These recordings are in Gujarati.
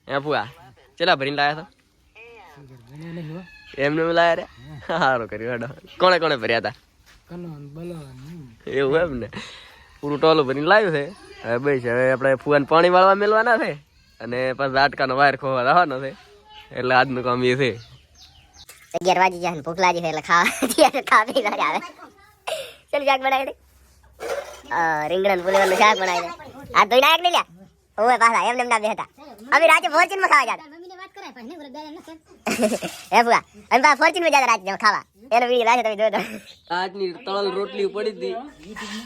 એ ફુઆ ચેલા ભરીને લાયા હતા એમને લાયા રે સારું કર્યું હેડો કોણે કોણે ભર્યા હતા એવું એમ ને પૂરું ટોલું ભરીને લાવ્યું છે હવે બસ હવે આપણે ફુવાને પાણી વાળવા મેળવાના છે અને પછી વાટકાનો વાયર ખોવા રહેવાનો છે એટલે આજનું કામ એ છે 11 વાગી ગયા ભૂખ લાગી છે એટલે ખાવા આવે ચાલ શાક બનાવી દે રીંગણ ફૂલેવાનું શાક બનાવી દે આ ધોઈ નાખ નહીં લ્યા ઓય પાછા એમને ના બેહતા અમે રાતે ફોર્ચ્યુન માં ખાવા જતા મમ્મીને વાત કરાય પણ હે બુઆ અમે પા ફોર્ચ્યુન માં જતા રાતે ખાવા એનો વિડિયો લાગે તમે જોજો આજની તળલ રોટલી પડી હતી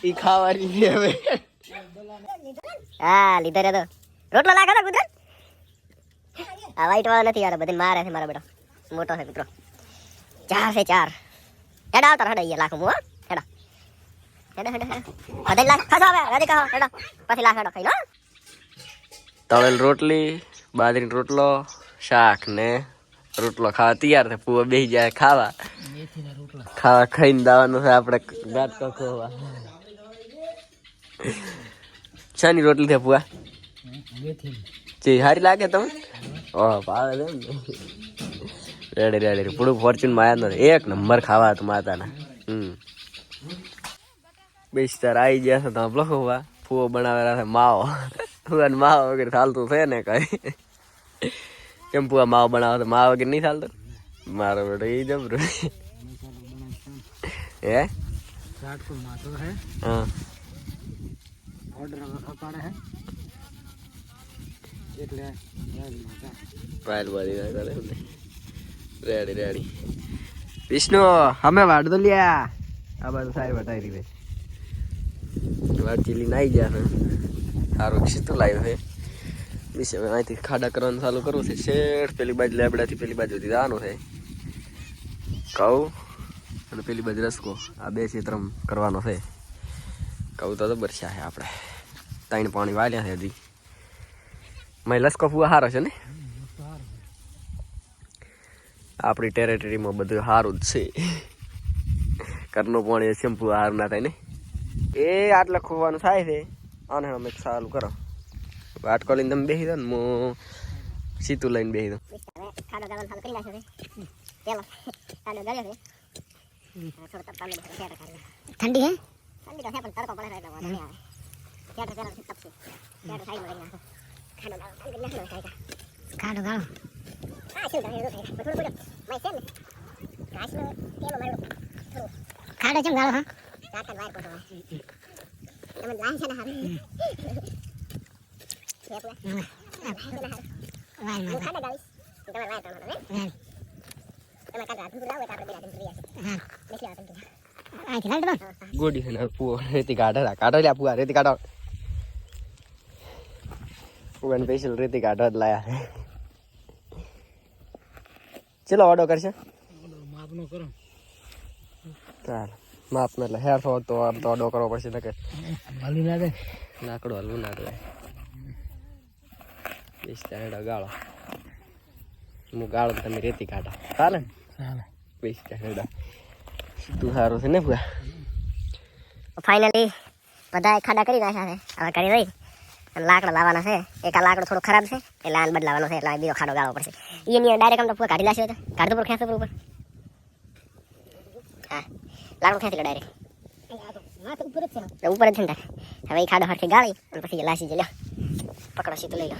ઈ ખાવાની છે હવે હા લીધો રે તો રોટલો લાગે તો ગુજરાત આ વાઈટ વાળો નથી યાર બધે મારે છે મારા બેટો મોટો છે મિત્રો 4 છે 4 હેડા આવતા હેડા ઈ લાખ મુ હેડા અડે લાખ ખાસો આવે રાતે કહો હેડા પછી લાખ હેડા ખાઈ લો તળેલ રોટલી બાજરીનો રોટલો શાક ને રોટલો ખાવા તૈયાર છે પૂવા બેસી જાય ખાવા ખાઈને દાવાનું છે આપણે દાંત કખોવા શાની રોટલી છે પૂવા જે સારી લાગે તમે ઓહ ભાવે છે ને રેડી પૂરું ફોર્ચ્યુન માં આવ્યા નથી એક નંબર ખાવા હતું માતાના બેસ્ટર આવી ગયા છે તમે લખોવા ફૂવો બનાવેલા છે માવો ફુવાને માવો વગેરે ચાલતું છે ને કઈ કેમ ફુવા માવો બનાવો તો માવો વગેરે નહીં ચાલતો મારો બેટો એ જબરું હે હા રેડી વિષ્ણુ અમે વાડ તો લ્યા આ બાજુ સારી વટાઈ રહી વાડ ચીલી નાઈ ગયા છે સારું સીધું લાવ્યું છે બીસ હવે અહીંથી ખાડા કરવાનું ચાલુ કરવું છે શેઠ પેલી બાજુ લેબડાથી પેલી બાજુથી જવાનું છે કહું અને પેલી બાજુ રસકો આ બે ક્ષેત્રમ કરવાનો છે કહું તો બરસ્યા છે આપણે ત્રણ પાણી વાળ્યા છે હજી મેં લસકો ફૂવા સારો છે ને આપણી ટેરેટરીમાં બધું સારું જ છે ઘરનું પાણી શેમ્પુ સારું ના થાય ને એ આટલે ખોવાનું થાય છે અને અમે ચાલુ કરો વાટકો લઈને તમે બેસી દો ને હું સીતું લઈને બેસી દઉં ઠંડી હે ઠંડી તો છે પણ તડકો પડે એટલે વાંધો નહીં આવે ક્યારે પેલા તપશે ક્યારે સાઈડ માં લઈને ખાડો ગાળો હા શું ગાળો થોડું થોડું મેં છે ને ઘાસનો તેમાં મારું ખાડો ચમ ગાળો હા કાકા વાયર કોટો તમે લાઈન છે ને હારે ખાડા ગાળીશ તમે વાયર તમારો ને તમે કાકા હાથ લાવો એટલે આપણે બેડા દિન ફ્રી હા બેસી આવો તમે આ ખેલાડ દો ગોડી ને પૂ રેતી કાઢો લ્યા પૂઆ રેતી કાઢો પૂવાને સ્પેશિયલ રેતી કાઢો જ લાયા ચલો ઓર્ડર કરશે માપનો કરો ચાલ માપનો એટલે હેર થો તો ઓર્ડર કરવો પડશે ને કે હાલી ના દે લાકડું હલવું ના દે બેસતા ગાળો હું ગાળો તમે રેતી કાઢો ચાલે ને ચાલે બેસતા હેડા તું સારું છે ને પૂરા ફાઇનલી બધા ખાડા કરી નાખ્યા છે હવે કરી રહી અને લાકડા લાવવાના છે એક આ લાકડું થોડું ખરાબ છે એટલે આને બદલાવાનો છે એટલે બીજો ખાડો ગાળવો પડશે એની ડાયરેક્ટ આમ તો કાઢી લાવશે કાઢતો પર ખેંચતો ઉપર હા લાકડું ખેંચી લો ડાયરેક્ટ ઉપર જ છે ને હવે એ ખાડો હરખી ગાળી અને પછી લાસી જ લ્યો પકડો સીધું લઈ લો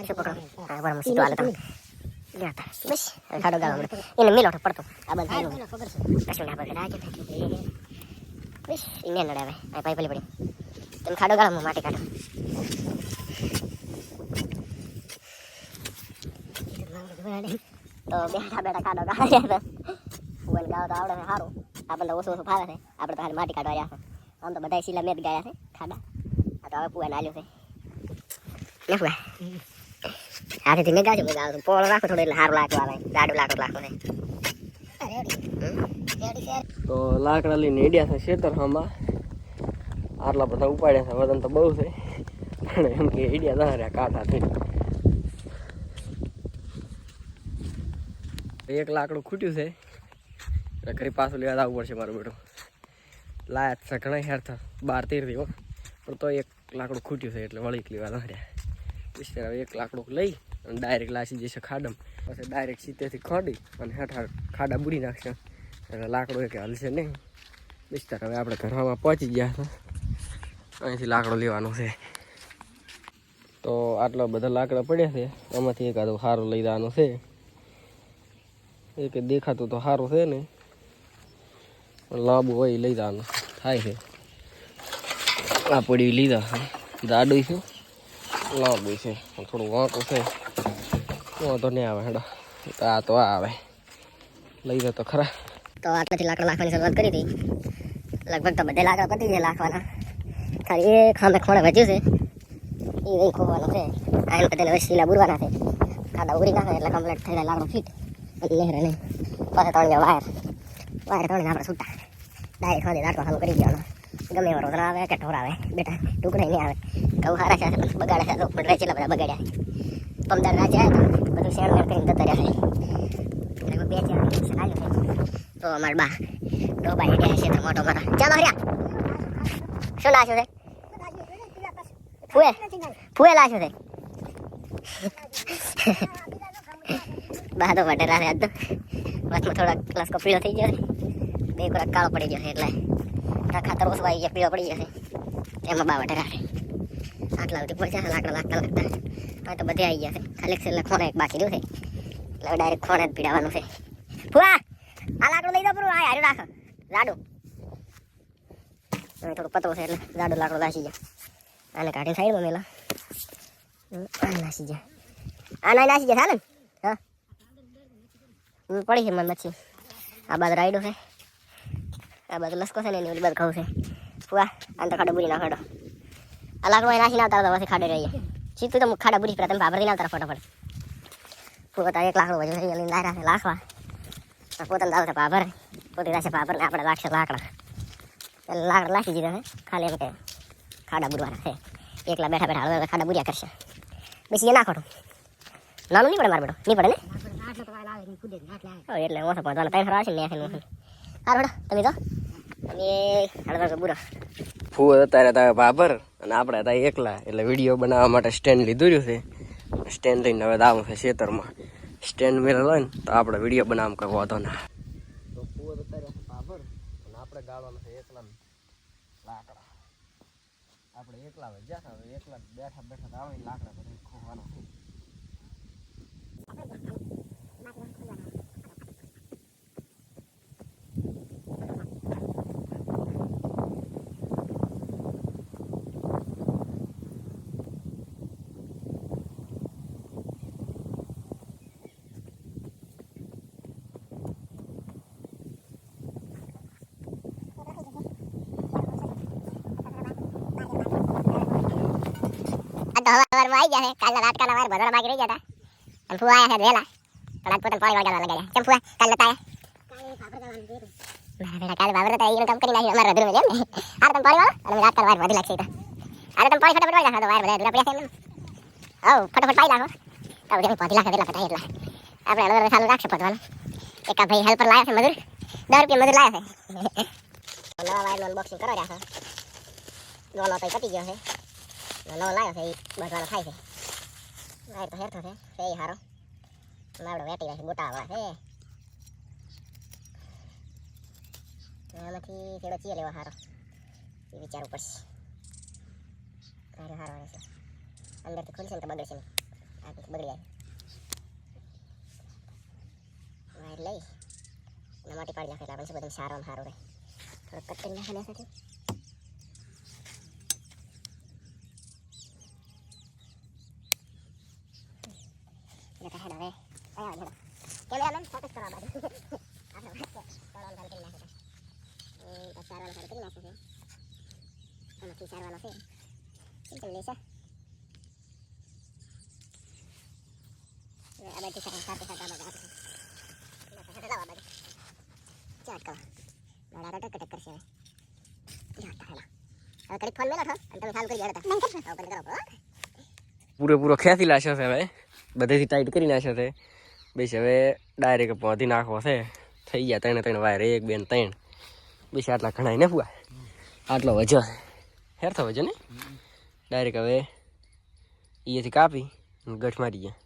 પકડો હા બરાબર સીધું હાલે તમે બસ ખાડો ગાળો એને મિલોઠો પડતો આ બધા કશું ના પકડે આજે બસ એને નડે હવે આ પાઈ પડી પડી તમે ખાડો ગાળો માટી કાઢો તો બેઠા ખાડો ગાળ્યા ફુવાને ગાળો તો આવડે છે સારું આપણને ઓછું ઓછું ફાવે છે આપણે તો ખાલી માટી કાઢવા રહ્યા છે આમ તો બધા શીલા મેં જ ગાયા છે ખાડા આ તો હવે ફુવાને આલ્યું છે ને ફુવા હાથેથી મેં ગાજો બધા પોળો રાખો થોડું એટલે સારું લાકડું આવે દાડું લાકડું લાકડું તો લાકડા લઈને ઈડ્યા છે ખેતરમાં આટલા બધા ઉપાડ્યા છે વજન તો બહુ છે પણ એમ કે ઈડ્યા ના રહ્યા કાંઠા થઈને એક લાકડું ખૂટ્યું છે એટલે ઘરે પાછું લેવા આવવું પડશે મારું બેટું લાયા છે ઘણા હેર થા 12-13 પણ તો એક લાકડું ખૂટ્યું છે એટલે વળી લેવા ના રહ્યા એક લાકડું લઈ અને ડાયરેક્ટ લાસી જશે ખાડામાં. પછી ડાયરેક્ટ સીધેથી ખોડી અને હેઠળ ખાડા બુરી નાખશે એટલે લાકડો કે હલશે નહીં. બિસ્તર હવે આપણે ઘરમાં પહોંચી ગયા હતા. અહીંથી લાકડો લેવાનો છે. તો આટલા બધા લાકડા પડ્યા છે. આમાંથી એકાદું સારું લઈ જવાનું છે. એક દેખાતું તો સારું છે ને, લાંબુ હોય લઈ જવાનું થાય છે. આ પડી લીધા છે. જાડું છે, લાંબુ છે, થોડું વાંકું છે. વાંધો નહીં આવે હેડો. આ તો આવે લઈ જાય તો ખરા. તો આટલાથી લાકડા લાખવાની શરૂઆત કરી હતી. લગભગ તો બધે લાકડા પતી ગયા લાખવાના. ખાલી એક ખામે ખોણે વધ્યું છે, એ નહીં ખોવાનું છે. આ એમ બધાને હવે શીલા બુરવાના છે. ખાડા ઉરી નાખે એટલે કમ્પ્લીટ થઈ જાય લાકડો ફીટ. અને લહેરે નહીં. પાછા તળીએ વાયર તળીને આપણે છૂટા ડાયરેક્ટ ખાલી લાકડો ચાલુ કરી દેવાનો. ગમે એવો રોતરા આવે કે ઢોર આવે બેટા ટુકડા નહીં આવે. ઘઉં સારા છે બગાડે છે પણ રહે છેલ્લા બધા બગાડ્યા. પમદાર રાજ્ય આવ્યા તો બધું શેણ મેળ કરીને જતા રહ્યા છે. એટલે 2 4 દિવસ લાગ્યું છે. તો અમારા બા ડોબા હેડ્યા છે તો મોટો મોટો ચાલો હર્યા શું લાગ્યું છે? ફૂએ લાગ્યું છે. બા તો વટેલા છે આજ તો. વચમાં થોડા ક્લાસકો પીળો થઈ ગયો છે. 2 કલાક કાળો પડી ગયો છે એટલે ખાતર ઓછું આવી ગયા પીળો પડી જશે. એમાં બા વટેલા છે. આટલા સુધી પહોંચ્યા લાકડા લાગતા હવે તો બધે આવી ગયા છે. ખાલી છેલ્લે ખોણે એક બાકી રહ્યું છે એટલે ડાયરેક્ટ ખોણે જ પીડાવાનું છે. ફુવા આ લાકડું લઈ જાઓ પૂરું. આ હારું રાખો જાડું. થોડું પતળું છે એટલે જાડું લાકડું લાસી જાય. આને કાઢીને સાઈડમાં મેલા. આ લાસી જાય. આ નહીં લાસી જાય ચાલે ને. હા પડી છે મને મચ્છી. આ બાજુ રાયડું છે, આ બાજુ લસકો છે ને એની ઓલી બાજુ ઘઉં છે. ફુવા આને તો ખાડો બુરી નાખો. આ લાકડું નાખી ના આવતા પછી ખાડે રહીએ. સીધું તો ખાડા બુરી પડે. તમે ભાભરથી ના આવતા ફટાફટ. ફુવા તારે 1 લાકડું વધુ થઈ લઈને લાવ્યા છે લાખવા. પોતાને દાવ છે ભાભર, પોતે જશે ભાભર ને આપણે લાગશે લાકડા. એટલે લાકડા લાખી દીધા છે. ખાલી એમ કે ખાડા બુરવાના છે. એકલા બેઠા બેઠા હળવે ખાડા બુર્યા કરશે. બેસી એ ના ખોટું નાનું નહીં પડે મારે બેટો નહીં પડે ને. એટલે ઓછો પહોંચવાનો 3 ફરવા છે ને સારું બેટા તમે તો તમે હળવે બુરો. ફૂ અત્યારે તારે ભાભર અને આપણે હતા એકલા એટલે વિડીયો બનાવવા માટે સ્ટેન્ડ લીધું રહ્યું છે. સ્ટેન્ડ લઈને હવે દાવું છે ખેતરમાં. સ્ટેન્ડ મેળ હોય ને તો આપણે વિડીયો બનાવવામાં કંઈ વાંધો ના. તો ફૂ અત્યારે ભાભર અને આપણે ગાળવાના છે એકલા લાકડા. આપણે એકલા જ્યાં હવે એકલા બેઠા બેઠા આવે લાકડા બધા ખોવાનો છે. તો હવારમાં આવી ગયા છે. કાલના રાતકાના વાર ભરવાના બાકી રહી ગયા હતા. અને ફુવા આવ્યા છે વહેલા પણ આજ પોતાને પાણી વાળવા લગાડ્યા. કેમ ફુવા કાલ નતા આવ્યા? કાલે બાબર હતા એનું કામ કરી નાખ્યું અમારા રધુર એમ ને. આ તમે પાણી વાળો અને રાતકાલ વાર વધી લાગશે. આ તમે પાણી ફટાફટ વાળી નાખો તો વાર બધા અધૂરા પડ્યા છે એમ. ફટાફટ પાઈ નાખો તો જેમ પહોંચી નાખે એટલા પટાય એટલા આપણે હળવે ચાલુ રાખશે પહોંચવાનું. એક આ ભાઈ હેલ્પર લાવ્યા છે મજૂર. 10 રૂપિયા મજૂર લાવ્યા છે. નવા વાયરનું અનબોક્સિંગ કરો રહ્યા છો. લોનો તો પતી ગયો છે. નવો લાવ્યો છે એ બધવાનો થાય છે. વાયર તો હેરતો છે એ સારો. માવડો વેટી રહે ગોટાવાળા છે. આમાંથી થોડો ચીએ લેવો સારો એ વિચારવું પડશે. સારો સારો રહેશે. અંદરથી ખુલશે ને તો બગડશે નહીં. આગળથી બગડી જાય. વાયર લઈ અને મોટી પાડી નાખે એટલે આપણે બધું સારું સારું રહે. થોડું કટ કરી નાખે લેસાથી. કેમેરામેન ફોકસ કરવા બાજુ આપણે તળવાનું ચાલુ કરી નાખે. સારવાનું ચાલુ કરી નાખે છે. આમાંથી સારવાનો છે સિમ્પલ લેશે. આ બાજુ સાથે સાથે આ બાજુ ચાટ કરો બડા ટક કરશે. હવે કડી ફોન મેલો છો અને તમે ચાલુ કરી દેડતા નહીં કરતા ઓપન કરો. પૂરેપૂરો ખેંચી લાશે છે હવે. બધેથી ટાઈટ કરી નાખ્યો છે. બસ હવે ડાયરેક્ટ પહોંચી નાખવો છે. થઈ ગયા 3 વાયર 1 2 3. બસ આટલા ઘણા ને ફુવા આટલો વજો હેર થવો છે ને. ડાયરેક્ટ હવે અહીંયાથી કાપી ગઠ મારી ગયા.